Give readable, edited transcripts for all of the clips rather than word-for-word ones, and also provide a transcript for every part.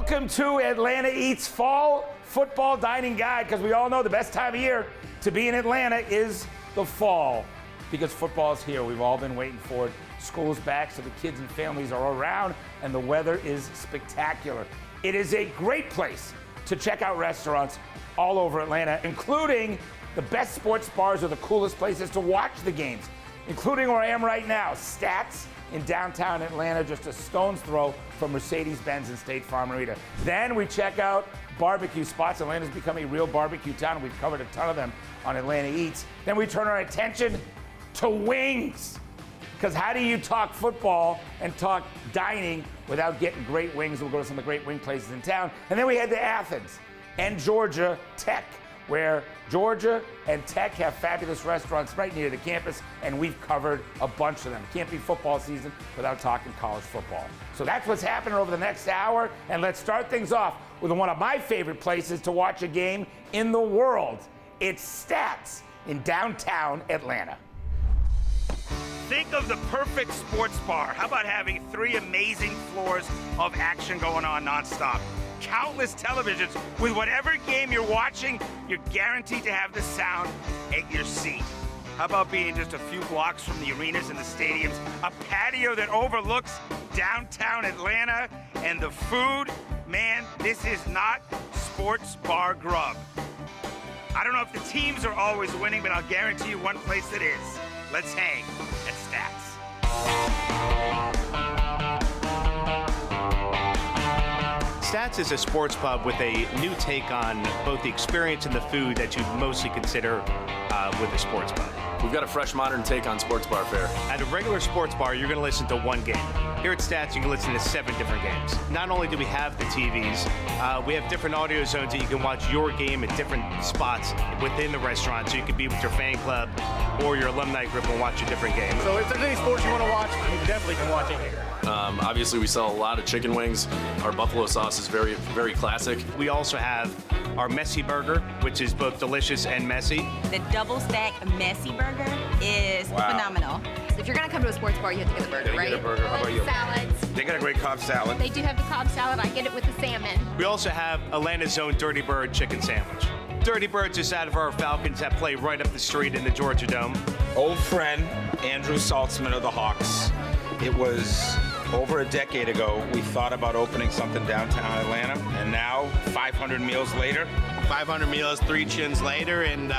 Welcome to Atlanta Eats Fall Football Dining Guide, because we all know the best time of year to be in Atlanta is the fall, because football is here. We've all been waiting for it. School's back, so the kids and families are around, and the weather is spectacular. It is a great place to check out restaurants all over Atlanta, including the best sports bars or the coolest places to watch the games, including where I am right now, STATS in downtown Atlanta, just a stone's throw from Mercedes-Benz and State Farm Arena. Then we check out barbecue spots. Atlanta's become a real barbecue town. We've covered a ton of them on Atlanta Eats. Then we turn our attention to wings. Because how do you talk football and talk dining without getting great wings? We'll go to some of the great wing places in town. And then we head to Athens and Georgia Tech, where Georgia and Tech have fabulous restaurants right near the campus, and we've covered a bunch of them. Can't be football season without talking college football. So that's what's happening over the next hour, and let's start things off with one of my favorite places to watch a game in the world. It's STATS in downtown Atlanta. Think of the perfect sports bar. How about having 3 amazing floors of action going on nonstop? Countless televisions. With whatever game you're watching, you're guaranteed to have the sound at your seat. How about being just a few blocks from the arenas and the stadiums? A patio that overlooks downtown Atlanta, and the food, man, this is not sports bar grub. I don't know if the teams are always winning, but I'll guarantee you one place that is. Let's hang at STATS. STATS is a sports pub with a new take on both the experience and the food that you mostly consider with a sports pub. We've got a fresh, modern take on sports bar fare. At a regular sports bar, you're going to listen to one game. Here at STATS, you can listen to 7 different games. Not only do we have the TVs, we have different audio zones that you can watch your game at different spots within the restaurant, so you can be with your fan club or your alumni group and watch a different game. So if there's any sports you want to watch, you definitely can watch it here. Obviously, we sell a lot of chicken wings. Our buffalo sauce is very, very classic. We also have our messy burger, which is both delicious and messy. The double stack messy burger is phenomenal. If you're gonna come to a sports bar, you have to get the burger, right? Get a burger. How about you? Salads. They got a great Cobb salad. They do have the Cobb salad. I get it with the salmon. We also have Atlanta's own Dirty Bird chicken sandwich. Dirty Bird's just out of our Falcons that play right up the street in the Georgia Dome. Old friend, Andrew Saltzman of the Hawks. It was over a decade ago, we thought about opening something downtown Atlanta, and now, 500 meals later. 500 meals, 3 chins later, and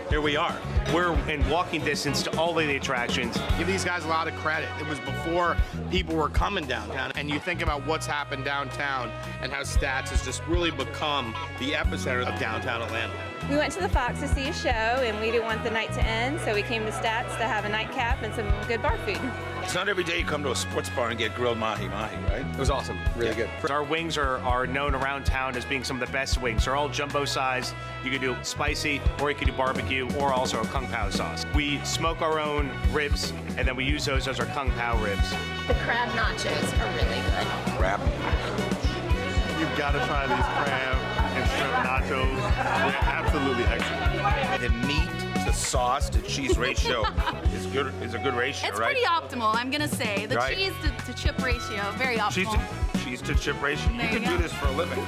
here we are. We're in walking distance to all of the attractions. Give these guys a lot of credit. It was before people were coming downtown, and you think about what's happened downtown and how STATS has just really become the epicenter of downtown Atlanta. We went to the Fox to see a show, and we didn't want the night to end, so we came to STATS to have a nightcap and some good bar food. It's not every day you come to a sports bar and get grilled mahi-mahi, right? It was awesome. Really good. Our wings are known around town as being some of the best wings. They're all jumbo size. You can do spicy, or you can do barbecue, or also a Kung Pao sauce. We smoke our own ribs, and then we use those as our Kung Pao ribs. The crab nachos are really good. Crab. You've got to try these crab and shrimp nachos. They're absolutely excellent. The meat to sauce to cheese ratio is good. Is a good ratio, It's right? pretty optimal, I'm gonna say. The Right. cheese to chip ratio, very optimal. Cheese to chip ratio. There You you can go. do this for a living.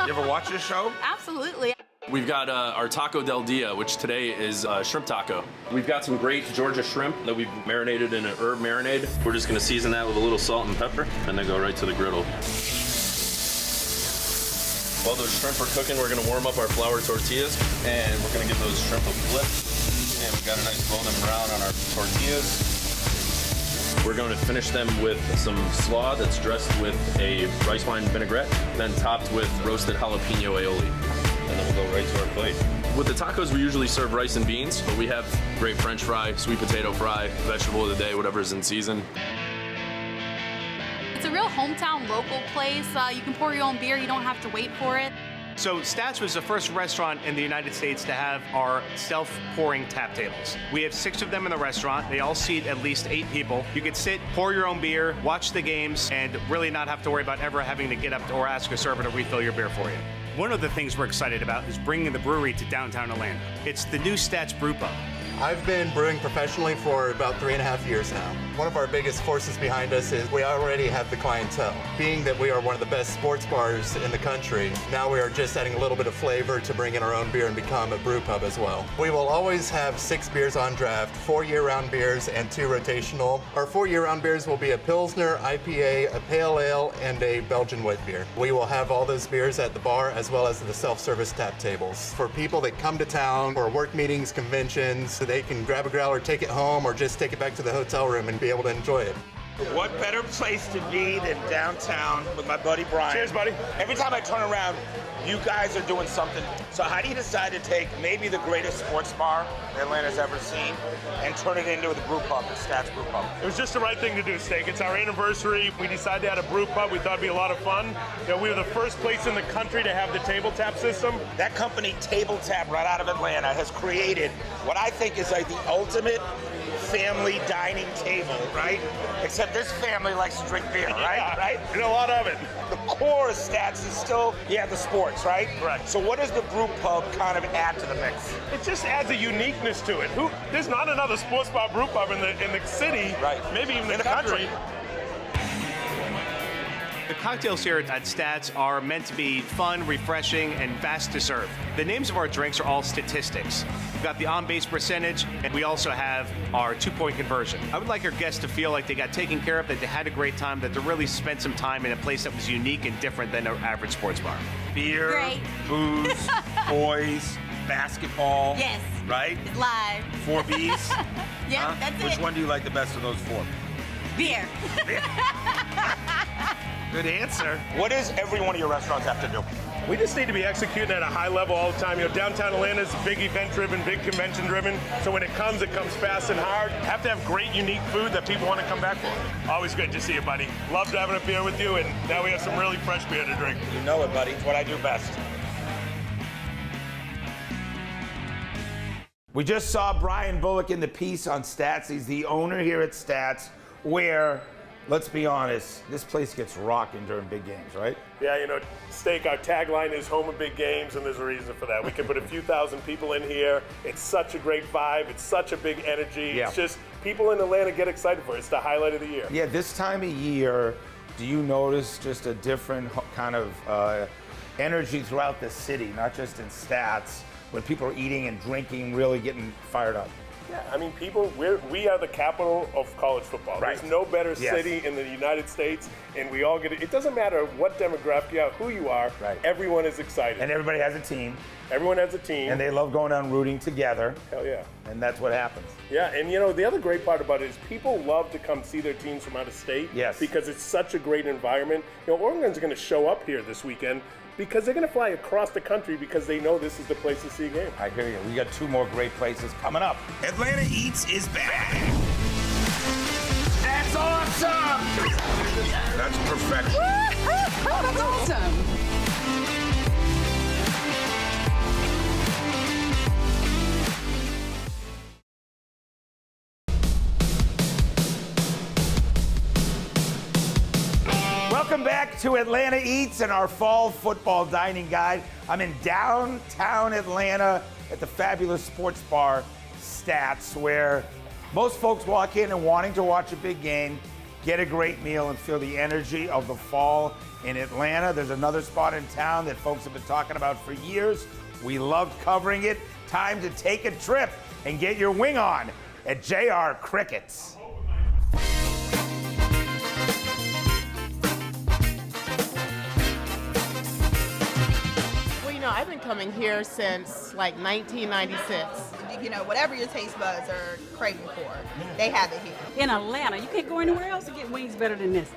You ever watch this show? Absolutely. We've got our taco del dia, which today is shrimp taco. We've got some great Georgia shrimp that we've marinated in an herb marinade. We're just gonna season that with a little salt and pepper, and then go right to the griddle. While those shrimp are cooking, we're gonna warm up our flour tortillas, and we're gonna give those shrimp a flip. And we've got a nice golden brown on our tortillas. We're going to finish them with some slaw that's dressed with a rice wine vinaigrette, then topped with roasted jalapeno aioli. And then we'll go right to our plate. With the tacos, we usually serve rice and beans, but we have great French fry, sweet potato fry, vegetable of the day, whatever's in season. It's a real hometown local place. You can pour your own beer, you don't have to wait for it. So STATS was the first restaurant in the United States to have our self-pouring tap tables. We have 6 of them in the restaurant. They all seat at least 8 people. You could sit, pour your own beer, watch the games, and really not have to worry about ever having to get up or ask a server to refill your beer for you. One of the things we're excited about is bringing the brewery to downtown Atlanta. It's the new STATS Brewpub. I've been brewing professionally for about 3.5 years now. One of our biggest forces behind us is we already have the clientele. Being that we are one of the best sports bars in the country, now we are just adding a little bit of flavor to bring in our own beer and become a brew pub as well. We will always have 6 beers on draft, 4 year-round beers and 2 rotational. Our 4 year-round beers will be a Pilsner, IPA, a Pale Ale, and a Belgian Wit beer. We will have all those beers at the bar as well as the self-service tap tables. For people that come to town for work meetings, conventions, so they can grab a growler, take it home, or just take it back to the hotel room and be able to enjoy it. What better place to be than downtown with my buddy Brian? Cheers, buddy. Every time I turn around, you guys are doing something. So how do you decide to take maybe the greatest sports bar Atlanta's ever seen and turn it into the brew pub, the STATS Brewpub? It was just the right thing to do, Steak. It's our anniversary. We decided to add a brew pub. We thought it'd be a lot of fun. You know, we were the first place in the country to have the table tap system. That company, Table Tap, right out of Atlanta, has created what I think is like the ultimate family dining table, right? Except this family likes to drink beer, right? Yeah, right? And a lot of it. The core of STATS is still, the sports, right? Correct. So what does the brew pub kind of add to the mix? It just adds a uniqueness to it. There's not another sports bar brew pub in the city, right? Maybe even in the country. The cocktails here at STATS are meant to be fun, refreshing, and fast to serve. The names of our drinks are all statistics. We've got the on-base percentage, and we also have our 2-point conversion. I would like our guests to feel like they got taken care of, that they had a great time, that they really spent some time in a place that was unique and different than an average sports bar. Beer, Great. booze, boys, basketball. Yes. Right? It's live. 4 Bs? Yep, that's it. Which one do you like the best of those 4? Beer. Good answer. What does every one of your restaurants have to do? We just need to be executing at a high level all the time. You know, downtown Atlanta is big event-driven, big convention-driven. So when it comes fast and hard. Have to have great, unique food that people want to come back for. Always good to see you, buddy. Loved having a beer with you, and now we have some really fresh beer to drink. You know it, buddy. It's what I do best. We just saw Brian Bullock in the piece on STATS. He's the owner here at STATS, where, let's be honest, this place gets rocking during big games, right? Yeah, you know, Steak, our tagline is home of big games, and there's a reason for that. We can put a few thousand people in here. It's such a great vibe. It's such a big energy. Yeah. It's just, people in Atlanta get excited for it. It's the highlight of the year. Yeah, this time of year, do you notice just a different kind of energy throughout the city, not just in STATS, when people are eating and drinking, really getting fired up? Yeah, I mean, we are the capital of college football. Right. There's no better Yes. city in the United States, and we all get it. It doesn't matter what demographic you are, who you are, Right. Everyone is excited. And everybody has a team, Everyone has a team. and they love going out and rooting together, Hell yeah. and that's what happens. Yeah, and you know, the other great part about it is people love to come see their teams from out of state. Yes. Because it's such a great environment. You know, Oregon's going to show up here this weekend because they're going to fly across the country because they know this is the place to see a game. I hear you. We got 2 more great places coming up. Atlanta Eats is back. That's awesome! That's perfection. That's awesome. Welcome back to Atlanta Eats and our fall football dining guide. I'm in downtown Atlanta at the fabulous sports bar STATS, where most folks walk in and wanting to watch a big game, get a great meal, and feel the energy of the fall in Atlanta. There's another spot in town that folks have been talking about for years. We loved covering it. Time to take a trip and get your wing on at JR Crickets. You know, I've been coming here since like 1996. You know, whatever your taste buds are craving for, they have it here. In Atlanta, you can't go anywhere else to get wings better than this.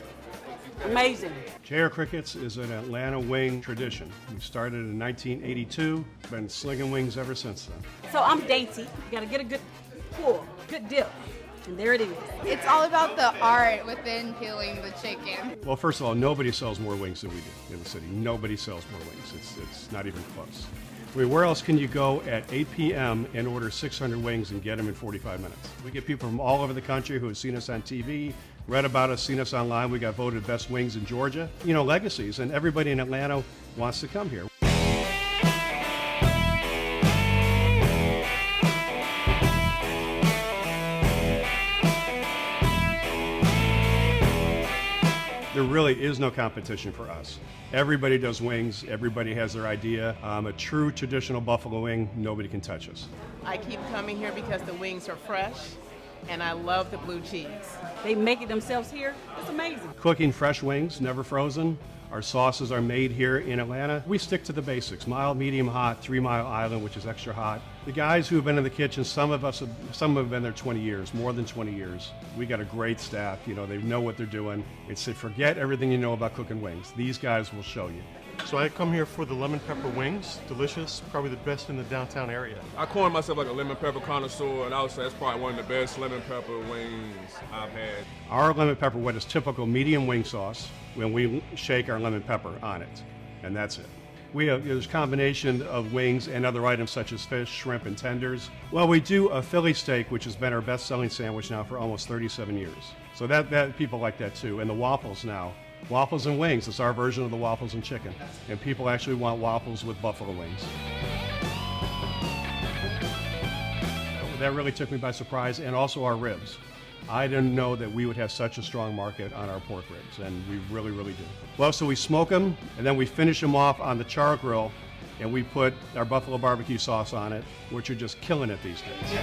Amazing. JR Crickets is an Atlanta wing tradition. We started in 1982, been slinging wings ever since then. So I'm dainty. You gotta get a good pull, good dip. And there it is. It's all about the art within peeling the chicken. Well, first of all, nobody sells more wings than we do in the city. Nobody sells more wings. It's not even close. I mean, where else can you go at 8 p.m. and order 600 wings and get them in 45 minutes? We get people from all over the country who have seen us on TV, read about us, seen us online. We got voted best wings in Georgia. You know, legacies, and everybody in Atlanta wants to come here. There really is no competition for us. Everybody does wings, everybody has their idea. A true traditional buffalo wing, nobody can touch us. I keep coming here because the wings are fresh, and I love the blue cheese. They make it themselves here. It's amazing. Cooking fresh wings, never frozen. Our sauces are made here in Atlanta. We stick to the basics, mild, medium, hot, 3 Mile Island, which is extra hot. The guys who have been in the kitchen, some have been there 20 years, more than 20 years. We got a great staff, you know, they know what they're doing. It's forget everything you know about cooking wings. These guys will show you. So I come here for the lemon pepper wings, delicious, probably the best in the downtown area. I coin myself like a lemon pepper connoisseur, and I would say that's probably one of the best lemon pepper wings I've had. Our lemon pepper wet is typical medium wing sauce when we shake our lemon pepper on it, and that's it. There's a combination of wings and other items such as fish, shrimp, and tenders. Well, we do a Philly steak, which has been our best-selling sandwich now for almost 37 years. So that people like that too, and the waffles now. Waffles and wings, it's our version of the waffles and chicken. And people actually want waffles with buffalo wings. That really took me by surprise, and also our ribs. I didn't know that we would have such a strong market on our pork ribs, and we really, really do. Well, so we smoke them, and then we finish them off on the char grill, and we put our buffalo barbecue sauce on it, which are just killing it these days.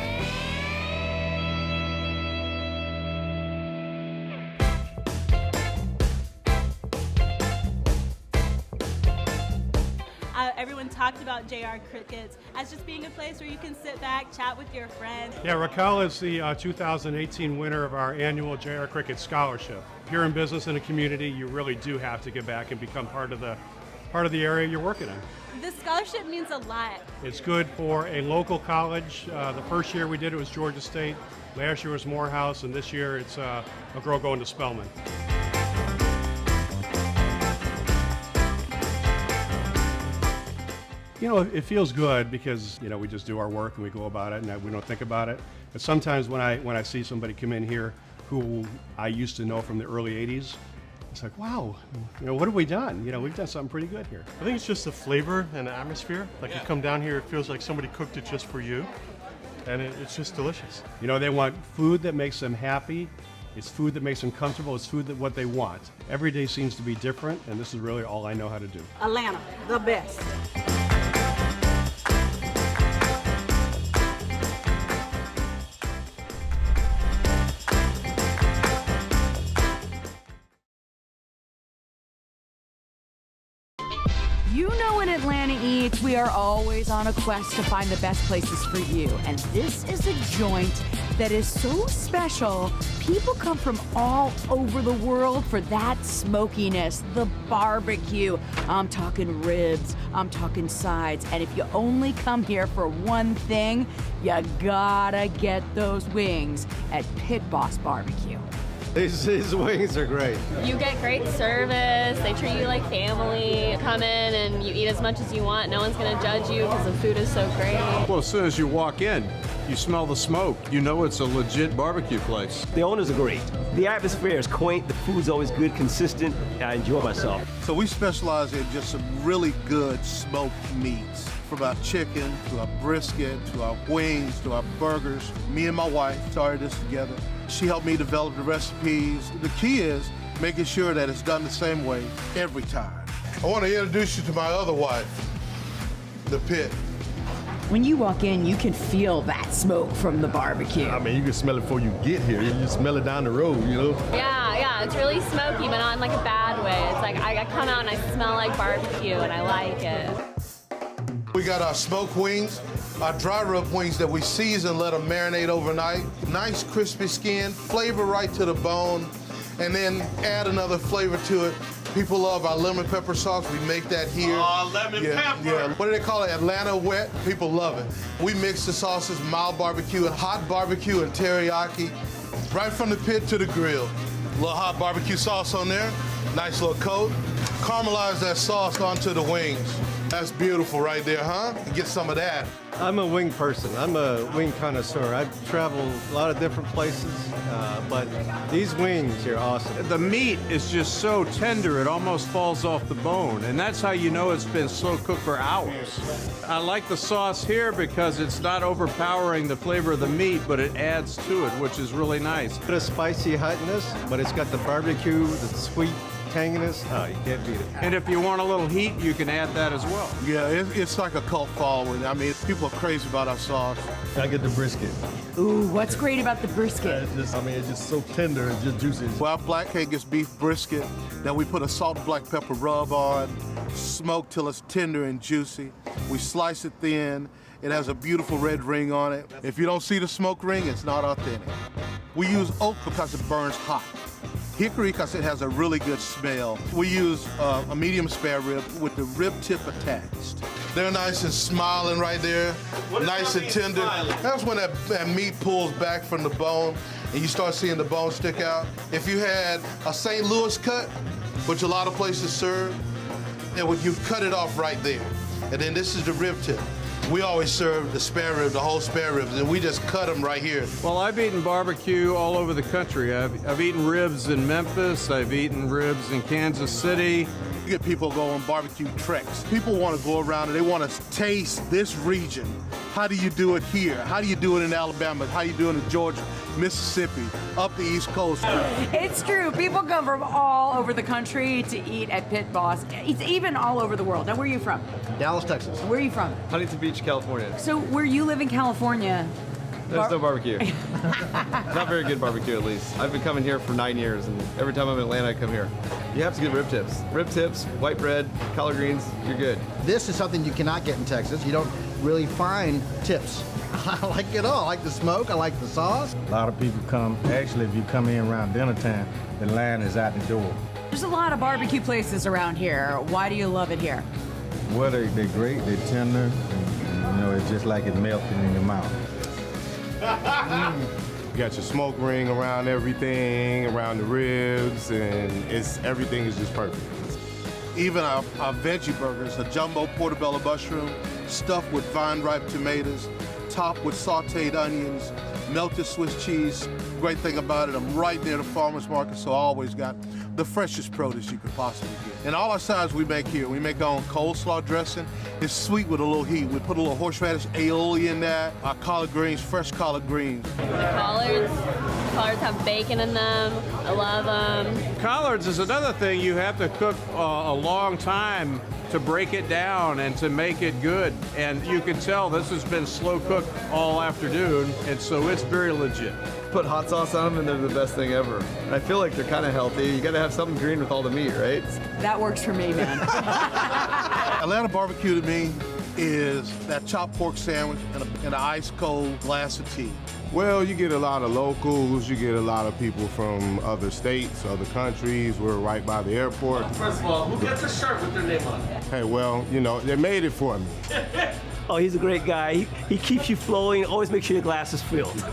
Everyone talked about JR Crickets as just being a place where you can sit back, chat with your friends. Yeah, Raquel is the 2018 winner of our annual JR Cricket Scholarship. If you're in business in a community, you really do have to get back and become part of the area you're working in. This scholarship means a lot. It's good for a local college. The first year we did it was Georgia State. Last year was Morehouse, and this year it's a girl going to Spelman. You know, it feels good because, you know, we just do our work and we go about it and we don't think about it. But sometimes when I see somebody come in here who I used to know from the early 80s, it's like, wow, you know, what have we done? You know, we've done something pretty good here. I think it's just the flavor and the atmosphere. Like you come down here, it feels like somebody cooked it just for you. And it's just delicious. You know, they want food that makes them happy. It's food that makes them comfortable. It's food that what they want. Every day seems to be different, and this is really all I know how to do. Atlanta, the best. You know, in Atlanta Eats, we are always on a quest to find the best places for you. And this is a joint that is so special. People come from all over the world for that smokiness, the barbecue. I'm talking ribs, I'm talking sides. And if you only come here for one thing, you gotta get those wings at Pit Boss BBQ. These wings are great. You get great service. They treat you like family. Come in and you eat as much as you want. No one's going to judge you because the food is so great. Well, as soon as you walk in, you smell the smoke. You know it's a legit barbecue place. The owners are great. The atmosphere is quaint. The food's always good, consistent. I enjoy myself. So we specialize in just some really good smoked meats. From our chicken, to our brisket, to our wings, to our burgers. Me and my wife started this together. She helped me develop the recipes. The key is making sure that it's done the same way every time. I want to introduce you to my other wife, the Pit. When you walk in, you can feel that smoke from the barbecue. I mean, you can smell it before you get here. You smell it down the road, you know? Yeah, it's really smoky, but not in like a bad way. It's like I come out and I smell like barbecue and I like it. We got our smoked wings, our dry rub wings that we season, let them marinate overnight. Nice crispy skin, flavor right to the bone, and then add another flavor to it. People love our lemon pepper sauce. We make that here. Oh, lemon pepper. Yeah. What do they call it? Atlanta wet. People love it. We mix the sauces, mild barbecue and hot barbecue and teriyaki, right from the pit to the grill. A little hot barbecue sauce on there, nice little coat. Caramelize that sauce onto the wings. That's beautiful right there, huh? Get some of that. I'm a wing person. I'm a wing connoisseur. I've traveled a lot of different places, but these wings are awesome. The meat is just so tender, it almost falls off the bone, and that's how you know it's been slow cooked for hours. I like the sauce here because it's not overpowering the flavor of the meat, but it adds to it, which is really nice. A bit of spicy hotness, but it's got the barbecue, the sweet tanginess, oh, you can't beat it. And if you want a little heat, you can add that as well. Yeah, it's like a cult following. I mean, people are crazy about our sauce. I get the brisket. Ooh, what's great about the brisket? It's just so tender and just juicy. Well, our black Angus beef brisket, then we put a salt and black pepper rub on, smoke till it's tender and juicy. We slice it thin. It has a beautiful red ring on it. If you don't see the smoke ring, it's not authentic. We use oak because it burns hot. Hickory because it has a really good smell. We use a medium spare rib with the rib tip attached. They're nice and smiling right there, nice and tender. That's when that meat pulls back from the bone and you start seeing the bone stick out. If you had a St. Louis cut, which a lot of places serve, you'd cut it off right there. And then this is the rib tip. We always serve the spare rib, the whole spare ribs, and we just cut them right here. Well, I've eaten barbecue all over the country. I've eaten ribs in Memphis. I've eaten ribs in Kansas City. You get people go on barbecue treks. People want to go around and they want to taste this region. How do you do it here? How do you do it in Alabama? How do you do it in Georgia, Mississippi, up the East Coast? It's true. People come from all over the country to eat at Pit Boss. It's even all over the world. Now, where are you from? Dallas, Texas. Where are you from? Huntington Beach, California. So where you live in California, there's no barbecue. Not very good barbecue, at least. I've been coming here for 9 years, and every time I'm in Atlanta, I come here. You have to get rib tips. Rib tips, white bread, collard greens, you're good. This is something you cannot get in Texas. You don't really find tips. I like it all. I like the smoke. I like the sauce. A lot of people come. Actually, if you come in around dinner time, the line is out the door. There's a lot of barbecue places around here. Why do you love it here? Well, they're great. They're tender. And, it's just like it's melting in your mouth. You got your smoke ring around everything, around the ribs, and everything is just perfect. Even our veggie burgers, a jumbo portobello mushroom, stuffed with vine-ripe tomatoes, topped with sauteed onions, melted Swiss cheese. Great thing about it, I'm right near the farmer's market, so I always got the freshest produce you could possibly get. And all our sides we make here. We make our own coleslaw dressing. It's sweet with a little heat. We put a little horseradish aioli in that. Our collard greens, fresh collard greens. The collards have bacon in them. I love them. Collards is another thing you have to cook a long time to break it down and to make it good. And you can tell this has been slow cooked all afternoon, and so it's very legit. Put hot sauce on them and they're the best thing ever. And I feel like they're kind of healthy. You gotta have something green with all the meat, right? That works for me, man. Atlanta barbecue to me is that chopped pork sandwich and an ice cold glass of tea. Well, you get a lot of locals, you get a lot of people from other states, other countries. We're right by the airport. First of all, who gets a shirt with their name on it? Hey, well, they made it for me. Oh, he's a great guy. He keeps you flowing. Always make sure your glass is filled.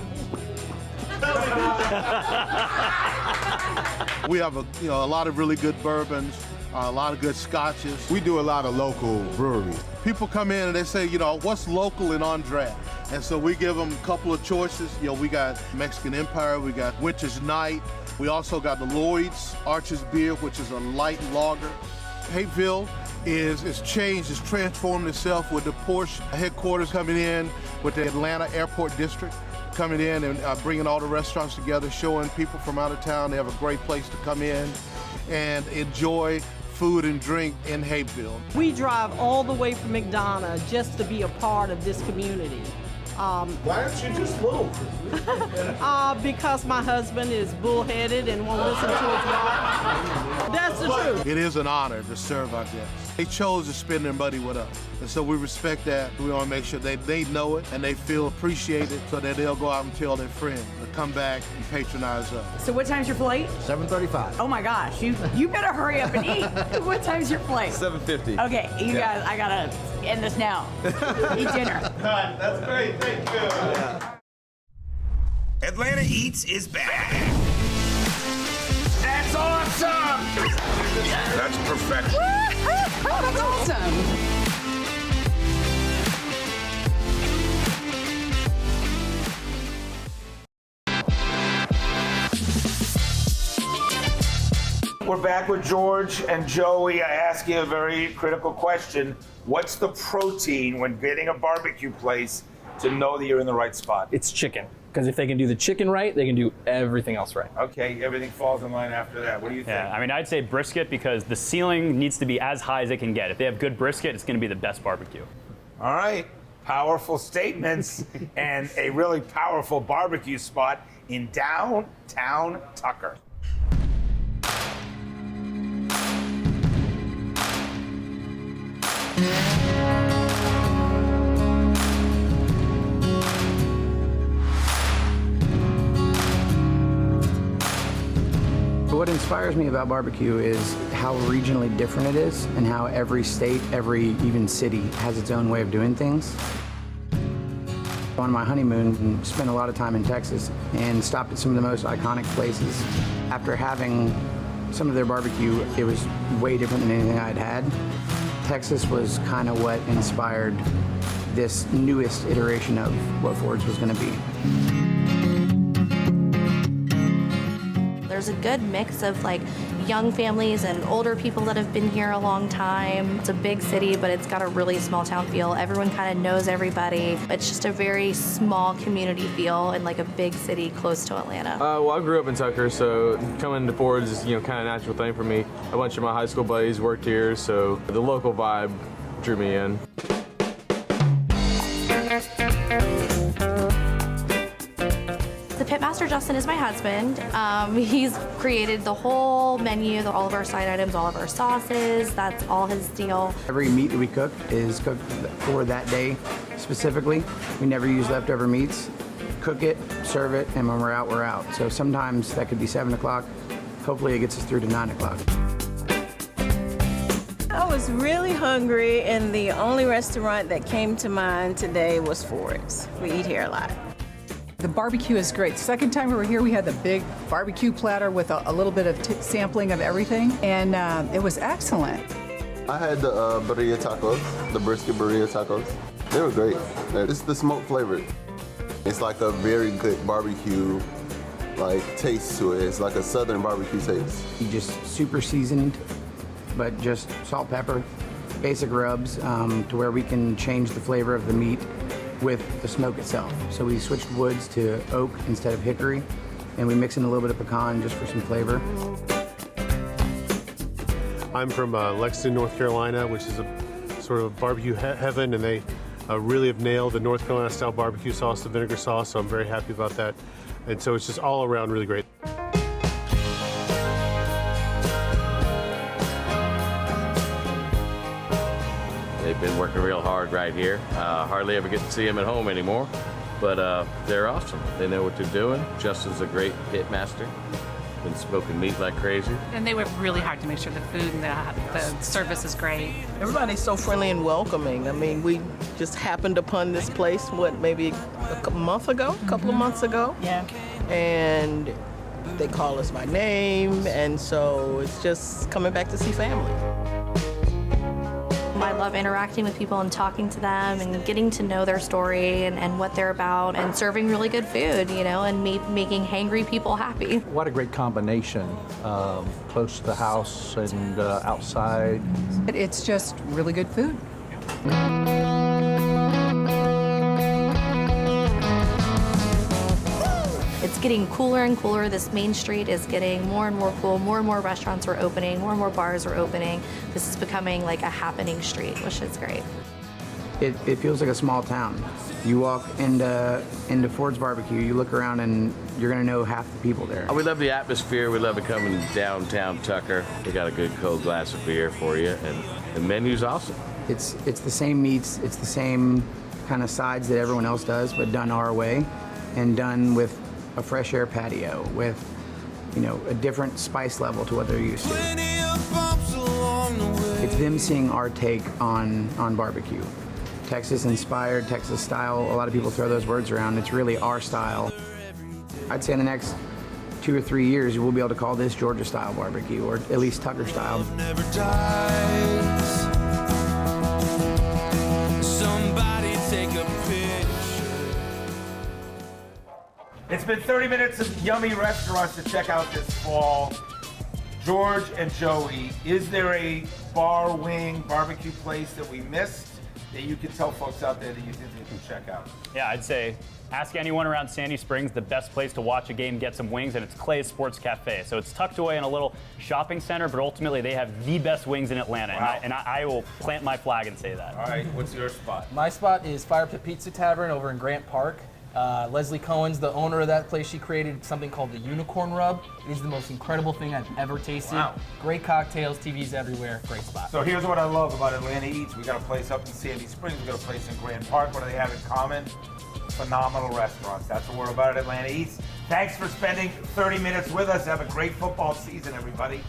We have a lot of really good bourbons, a lot of good scotches. We do a lot of local breweries. People come in and they say, what's local and on draft? And so we give them a couple of choices. We got Mexican Empire, we got Winter's Night. We also got the Lloyd's Archer's Beer, which is a light lager. Hapeville is changed, it's transformed itself with the Porsche headquarters coming in, with the Atlanta Airport District coming in and bringing all the restaurants together, showing people from out of town they have a great place to come in and enjoy food and drink in Hapeville. We drive all the way from McDonough just to be a part of this community. Why aren't you just move? Because my husband is bullheaded and won't listen to his wife. That's the truth. It is an honor to serve our guests. They chose to spend their money with us. And so we respect that. We want to make sure they know it and they feel appreciated so that they'll go out and tell their friends to come back and patronize us. So what time's your flight? 7:35. Oh my gosh, you better hurry up and eat. What time's your flight? 7:50. Okay, you guys, I gotta end this now. Eat dinner. That's great, thank you. Yeah. Atlanta Eats is back. That's awesome! That's perfection. Oh, that's awesome. We're back with Jorge and Joey. I ask you a very critical question. What's the protein when getting a barbecue place to know that you're in the right spot? It's chicken. Because if they can do the chicken right, they can do everything else right. Okay, everything falls in line after that. What do you think? Yeah, I mean, I'd say brisket because the ceiling needs to be as high as it can get. If they have good brisket, it's going to be the best barbecue. All right, powerful statements and a really powerful barbecue spot in downtown Tucker. What inspires me about barbecue is how regionally different it is and how every state, every even city has its own way of doing things. On my honeymoon, spent a lot of time in Texas and stopped at some of the most iconic places. After having some of their barbecue, it was way different than anything I'd had. Texas was kind of what inspired this newest iteration of what Ford's was going to be. There's a good mix of like young families and older people that have been here a long time. It's a big city, but it's got a really small town feel. Everyone kind of knows everybody. It's just a very small community feel in like a big city close to Atlanta. Well, I grew up in Tucker, so coming to Ford's is, kind of a natural thing for me. A bunch of my high school buddies worked here, so the local vibe drew me in. The pitmaster, Justin, is my husband. He's created the whole menu, all of our side items, all of our sauces. That's all his deal. Every meat that we cook is cooked for that day specifically. We never use leftover meats. Cook it, serve it, and when we're out, we're out. So sometimes that could be 7 o'clock. Hopefully it gets us through to 9 o'clock. I was really hungry, and the only restaurant that came to mind today was Ford's. We eat here a lot. The barbecue is great. Second time we were here, we had the big barbecue platter with a little bit of sampling of everything, and it was excellent. I had the burrito tacos, the brisket burrito tacos. They were great. It's the smoke flavor. It's like a very good barbecue taste to it. It's like a southern barbecue taste. You just super seasoned, but just salt, pepper, basic rubs to where we can change the flavor of the meat with the smoke itself. So we switched woods to oak instead of hickory, and we mix in a little bit of pecan just for some flavor. I'm from Lexington, North Carolina, which is a sort of barbecue heaven, and they really have nailed the North Carolina style barbecue sauce, the vinegar sauce, so I'm very happy about that. And so it's just all around really great. They've been working real hard right here. Hardly ever get to see them at home anymore, but they're awesome. They know what they're doing. Justin's a great pit master. Been smoking meat like crazy. And they work really hard to make sure the food and the service is great. Everybody's so friendly and welcoming. I mean, we just happened upon this place, maybe a month ago, a couple of months ago? Yeah. And they call us by name, and so it's just coming back to see family. I love interacting with people and talking to them and getting to know their story and what they're about and serving really good food, and making hangry people happy. What a great combination, close to the house and outside. It's just really good food. It's getting cooler and cooler. This main street is getting more and more cool. More and more restaurants are opening. More and more bars are opening. This is becoming like a happening street, which is great. It feels like a small town. You walk into Ford's Barbecue, you look around and you're gonna know half the people there. We love the atmosphere. We love it coming downtown Tucker. We got a good cold glass of beer for you, and the menu's awesome. It's the same meats, it's the same kind of sides that everyone else does, but done our way and done with a fresh air patio with, a different spice level to what they're used to. It's them seeing our take on barbecue. Texas inspired, Texas style. A lot of people throw those words around. It's really our style. I'd say in the next 2 or 3 years, we'll be able to call this Georgia style barbecue, or at least Tucker style. Somebody take a picture. It's been 30 minutes of yummy restaurants to check out this fall. Jorge and Joey, is there a bar, wing, barbecue place that we missed that you could tell folks out there that you think they can check out? Yeah, I'd say Ask anyone around Sandy Springs, the best place to watch a game, get some wings, and it's Clay's Sports Cafe. So it's tucked away in a little shopping center, but ultimately they have the best wings in Atlanta, Wow. and I will plant my flag and say that. All right, what's your spot? My spot is Fire Pit Pizza Tavern over in Grant Park. Leslie Cohen's the owner of that place. She created something called the Unicorn Rub. It is the most incredible thing I've ever tasted. Wow. Great cocktails, TVs everywhere, great spot. So here's what I love about Atlanta Eats. We got a place up in Sandy Springs. We got a place in Grand Park. What do they have in common? Phenomenal restaurants. That's what we're about at Atlanta Eats. Thanks for spending 30 minutes with us. Have a great football season, everybody.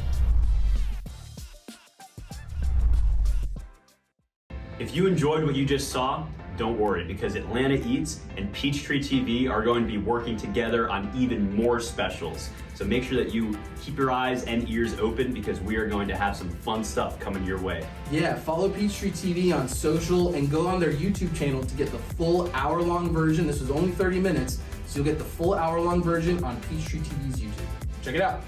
If you enjoyed what you just saw, don't worry, because Atlanta Eats and Peachtree TV are going to be working together on even more specials. So make sure that you keep your eyes and ears open, because we are going to have some fun stuff coming your way. Yeah, follow Peachtree TV on social and go on their YouTube channel to get the full hour-long version. This was only 30 minutes, so you'll get the full hour-long version on Peachtree TV's YouTube. Check it out.